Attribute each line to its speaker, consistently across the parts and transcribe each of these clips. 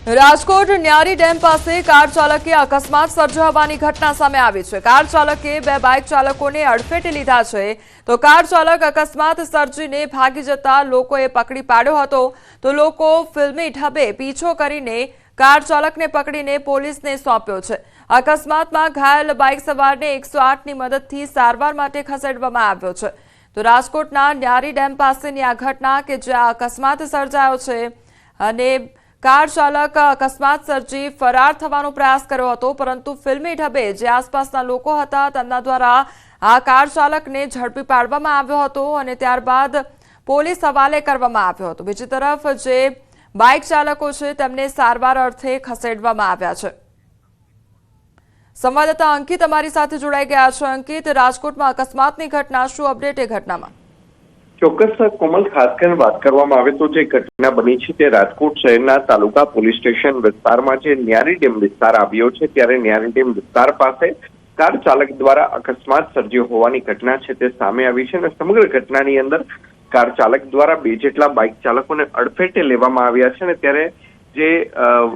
Speaker 1: રાજકોટ ન્યારી dam પાસે car ચાલકે અકસ્માત સર્જ્યો હોવાની ઘટના સામે આવી છે। કાર ચાલકે બે બાઇક ચાલકોને અડફેટે લીધા છે તો કાર ચાલક અકસ્માત સર્જીને ભાગી જતા લોકોએ પકડી પાડ્યો હતો તો લોકો ફિલ્મી ઢબે પીછો કરીને કાર ચાલકને પકડીને પોલીસને સોંપ્યો છે। અકસ્માતમાં ઘાયલ બાઇક સવારને 108ની મદદથી સારવાર માટે ખસેડવામાં આવ્યો છે। તો રાજકોટના ન્યારી ડેમ પાસેની આ ઘટના કે જ્યાં અકસ્માત સર્જાયો છે અને કાર ચાલક અકસ્માત સર્જી ફરાર થવાનો પ્રયાસ કર્યો હતો પરંતુ ફિલ્મી ઢબે જે આસપાસના લોકો હતા તેમના દ્વારા આ કાર ચાલકને ઝડપી પાડવામાં આવ્યો હતો અને ત્યારબાદ પોલીસ હવાલે કરવામાં આવ્યો હતો। બીજી તરફ જે બાઇક ચાલકો છે તેમને સારવાર અર્થે ખસેડવામાં આવ્યા છે। સંવાદદાતા અંકિત અમારી સાથે જોડાઈ ગયા છે। અંકિત, રાજકોટમાં અકસ્માતની ઘટના, શું અપડેટ એ ઘટનામાં?
Speaker 2: ચોક્કસ કોમલ, ખાસ કરીને વાત કરવામાં આવે તો જે ઘટના બની છે તે રાજકોટ શહેરના તાલુકા પોલીસ સ્ટેશન વિસ્તારમાં જે ન્યારી ડેમ વિસ્તાર આવ્યો છે ત્યારે ન્યારી ડેમ વિસ્તાર પાસે કાર ચાલક દ્વારા અકસ્માત સર્જ્યો હોવાની ઘટના છે તે સામે આવી છે અને સમગ્ર ઘટનાની અંદર કાર ચાલક દ્વારા 2 જેટલા બાઇક ચાલકોને અડફેટે લેવામાં આવ્યા છે અને ત્યારે જે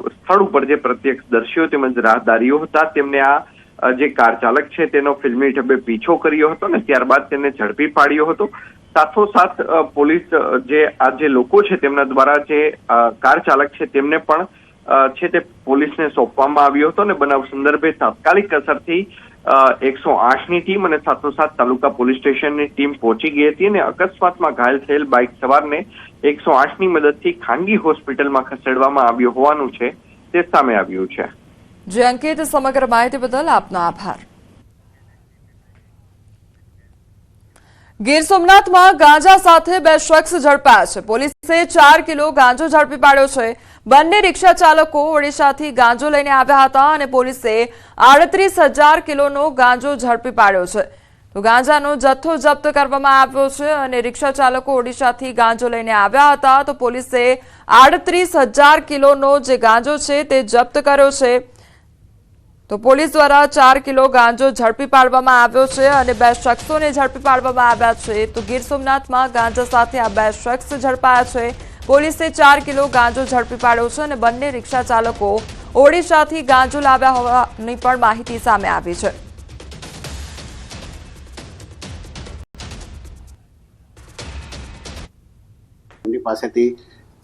Speaker 2: સ્થળ ઉપર જે પ્રત્યક્ષદર્શીઓ તેમજ રાહદારીઓ હતા તેમને આ જે કાર ચાલક છે તેનો ફિલ્મી ઢબે પીછો કર્યો હતો અને ત્યારબાદ તેને ઝડપી પાડ્યો હતો। સાથોસાથ પોલીસ જે લોકો છે તેમના દ્વારા જે કાર ચાલક છે તેમને પણ છે તે પોલીસને સોંપવામાં આવ્યો હતો અને બનાવ સંદર્ભે તાત્કાલિક અસરથી 108ની ટીમ અને સાથોસાથ તાલુકા પોલીસ સ્ટેશનની ટીમ પહોંચી ગઈ હતી અને અકસ્માતમાં ઘાયલ થયેલ બાઇક સવારને 108ની મદદથી ખાનગી હોસ્પિટલમાં ખસેડવામાં આવ્યો હોવાનું છે તે સામે આવ્યું છે।
Speaker 1: જે અંકિત, સમગ્ર માહિતી બદલ આપનો આભાર। ગીર સોમનાથમાં ગાંજા સાથે 2 શખ્સ ઝડપાયા છે। પોલીસે 4 કિલો ગાંજો ઝડપી પાડ્યો છે। બંને રિક્ષા ચાલકો ઓડિશાથી ગાંજો લઈને આવ્યા હતા અને પોલીસે 38,000 કિલોનો ગાંજો ઝડપી પાડ્યો છે। તો ગાંજાનો જથ્થો જપ્ત કરવામાં આવ્યો છે અને રિક્ષા ચાલકો ઓડિશાથી ગાંજો લઈને આવ્યા હતા તો પોલીસે 38,000 કિલોનો જે ગાંજો છે તે જપ્ત કર્યો છે। તો પોલીસ દ્વારા 4 કિલો ગાંજો ઝડપી પાડવામાં આવ્યો છે અને 2 શખ્સોને ઝડપી પાડવામાં આવ્યા છે। તો ગીર સોમનાથમાં ગાંજા સાથે આ 2 શખ્સ ઝડપાયા છે। પોલીસે 4 કિલો ગાંજો ઝડપી પાડ્યો છે અને બંને રિક્ષા ચાલકો ઓડિશાથી ગાંજો લાવ્યા હોવાની પણ માહિતી સામે આવી છે।
Speaker 3: એમની પાસેથી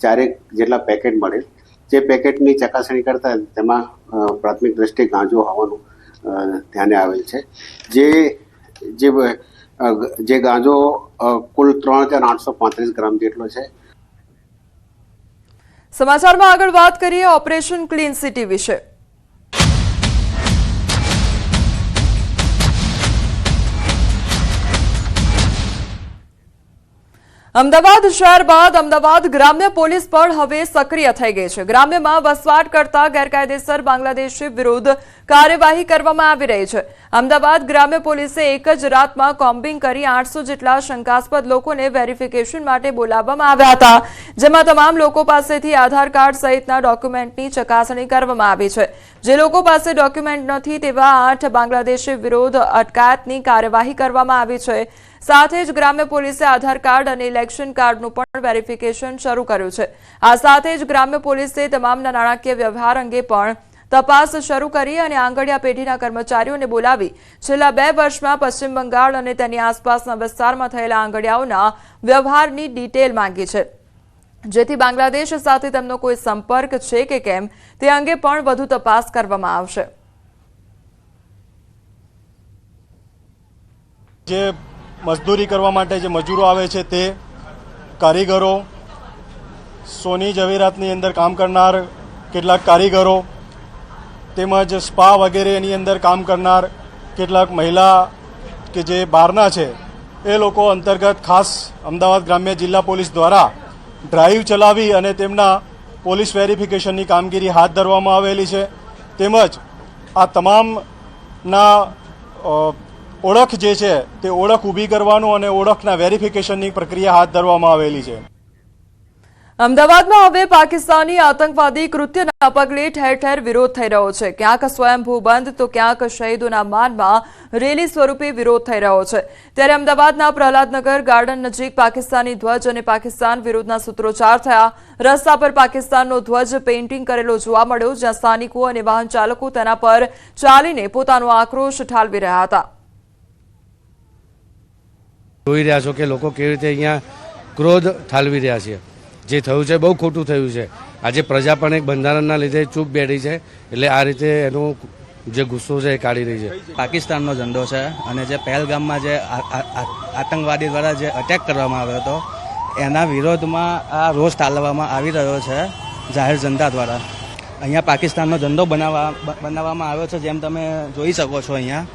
Speaker 3: 4 જેટલા પેકેટ મળેલ, જે પેકેટની ચકાસણી કરતા તેમાં પ્રાથમિક દ્રષ્ટિએ ગાંજો હોવાનું ધ્યાને આવેલ છે। જે ગાંજો કુલ 3,835 ગ્રામ જેટલો છે।
Speaker 1: સમાચારમાં આગળ વાત કરીએ ઓપરેશન ક્લીન સિટી વિશે। અમદાવાદ શહેર બાદ અમદાવાદ ગ્રામ્ય પોલીસ પણ હવે સક્રિય થઈ ગઈ છે। ગ્રામ્યમાં વસવાટ કરતા ગેરકાયદેસર બાંગ્લાદેશી વિરુદ્ધ કાર્યવાહી કરવામાં આવી રહી છે। અમદાવાદ ગ્રામ્ય પોલીસે એક જ રાતમાં કોમ્બિંગ કરી 800 જેટલા શંકાસ્પદ લોકોને વેરિફિકેશન માટે બોલાવવામાં આવ્યા હતા, જેમાં તમામ લોકો પાસેથી આધાર કાર્ડ સહિતના ડોક્યુમેન્ટની ચકાસણી કરવામાં આવી છે। જે લોકો પાસે ડોક્યુમેન્ટ નથી તેવા 8 બાંગ્લાદેશી વિરુદ્ધ અટકાયતની કાર્યવાહી કરવામાં આવી છે। સાથે જ ગ્રામ્ય પોલીસે આધાર કાર્ડ અને ઇલેક્શન કાર્ડનું પણ વેરિફિકેશન શરૂ કર્યું છે। આ સાથે જ ગ્રામ્ય પોલીસે તમામના નાણાકીય વ્યવહાર અંગે પણ તપાસ શરૂ કરી અને આંગડિયા પેઢીના કર્મચારીઓને બોલાવી છેલ્લા 2 વર્ષમાં પશ્ચિમ બંગાળ અને તેની આસપાસના વિસ્તારમાં થયેલા આંગડિયાઓના વ્યવહારની ડિટેલ માંગી છે, જેથી બાંગ્લાદેશ સાથે તેમનો કોઈ સંપર્ક છે કે કેમ તે અંગે પણ વધુ તપાસ કરવામાં આવશે।
Speaker 4: મજદૂરી કરવા માટે જે મજૂરો આવે છે તે કારીગરો, સોની જવેરાતની અંદર કામ કરનાર કેટલાક કારીગરો તેમજ સ્પા વગેરેની અંદર કામ કરનાર કેટલાક મહિલા કે જે બહારના છે એ લોકો અંતર્ગત ખાસ અમદાવાદ ગ્રામ્ય જિલ્લા પોલીસ દ્વારા ડ્રાઈવ ચલાવી અને તેમના પોલીસ વેરિફિકેશનની કામગીરી હાથ ધરવામાં આવેલી છે। તેમજ આ તમામના ઓળખ જે છે તે ઓળખ ઊભી કરવાનું અને ઓળખના વેરિફિકેશનની પ્રક્રિયા હાથ ધરવામાં આવેલી છે।
Speaker 1: અમદાવાદમાં હવે પાકિસ્તાની આતંકવાદી કૃત્યના પગલે ઠેર ઠેર વિરોધ થઈ રહ્યો છે. ક્યાંક સ્વયંભૂ બંધ તો ક્યાંક શહીદોના માનમાં રેલી સ્વરૂપે વિરોધ થઈ રહ્યો છે. ત્યારે અમદાવાદના પ્રહલાદનગર ગાર્ડન નજીક પાકિસ્તાની ધ્વજ અને પાકિસ્તાન વિરોધના સૂત્રોચ્ચાર થયા. રસ્તા પર પાકિસ્તાનનો ધ્વજ પેઇન્ટિંગ કરેલો જોવા મળ્યો, જ્યાં સ્થાનિકો અને વાહન ચાલકો તેના પર ચાલીને પોતાનો આક્રોશ ઠાલવી રહ્યા હતા.
Speaker 5: જોઈ રહ્યા છો કે લોકો કેવી રીતે અહીંયા ક્રોધ ઠાલવી રહ્યા છે. જે થયું છે બહુ ખોટું થયું છે. આજે પ્રજા પણ એક બંધારણના લીધે ચૂપ બેઠી છે, એટલે આ રીતે એનો જે ગુસ્સો છે એ કાઢી રહી છે.
Speaker 6: પાકિસ્તાનનો ઝંડો છે અને જે પહેલગામમાં જે આતંકવાદી દ્વારા જે અટેક કરવામાં આવ્યો હતો એના વિરોધમાં આ રોષ ઠાલવવામાં આવી રહ્યો છે જાહેર જનતા દ્વારા. અહીંયા પાકિસ્તાનનો ઝંડો બનાવવામાં આવ્યો છે, જેમ તમે જોઈ શકો છો અહીંયા,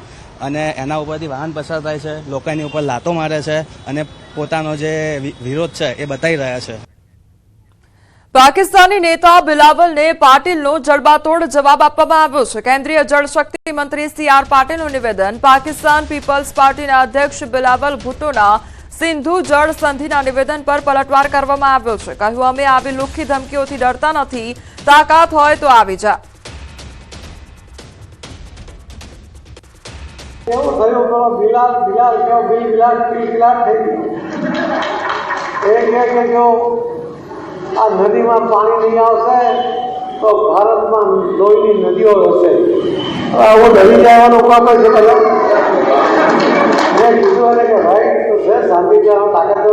Speaker 6: અને એના ઉપરથી વાહન પસાર થાય છે, લોકો એની ઉપર લાતો મારે છે અને પોતાનો જે વિરોધ છે એ બતાવી રહ્યા છે.
Speaker 1: પાકિસ્તાની નેતા બિલાવલને પાટીલનો જડબાતોડ જવાબ આપવામાં આવ્યો છે. કેન્દ્રીય જળશક્તિ મંત્રી સી.આર. પાટીલનું નિવેદન પાકિસ્તાન પીપલ્સ પાર્ટીના અધ્યક્ષ બિલાવલ ભુટ્ટોના સિંધુ જળ સંધિના નિવેદન પર પલટવાર કરવામાં આવ્યો છે. કહ્યું, અમે આવી લુખ્ખી ધમકીઓથી ડરતા નથી, તાકાત હોય તો આવી જા.
Speaker 7: એવું થયું પેલો બિલાલ કેવો બિલાલ થઈ ગયો. કે જો આ નદીમાં પાણી નહીં આવશે તો ભારતમાં લોહીની નદીઓ હશે. આવો ડરી જવાનો કામ છે. મેં કીધું કે ભાઈ તું છે શાંતિ તાકાત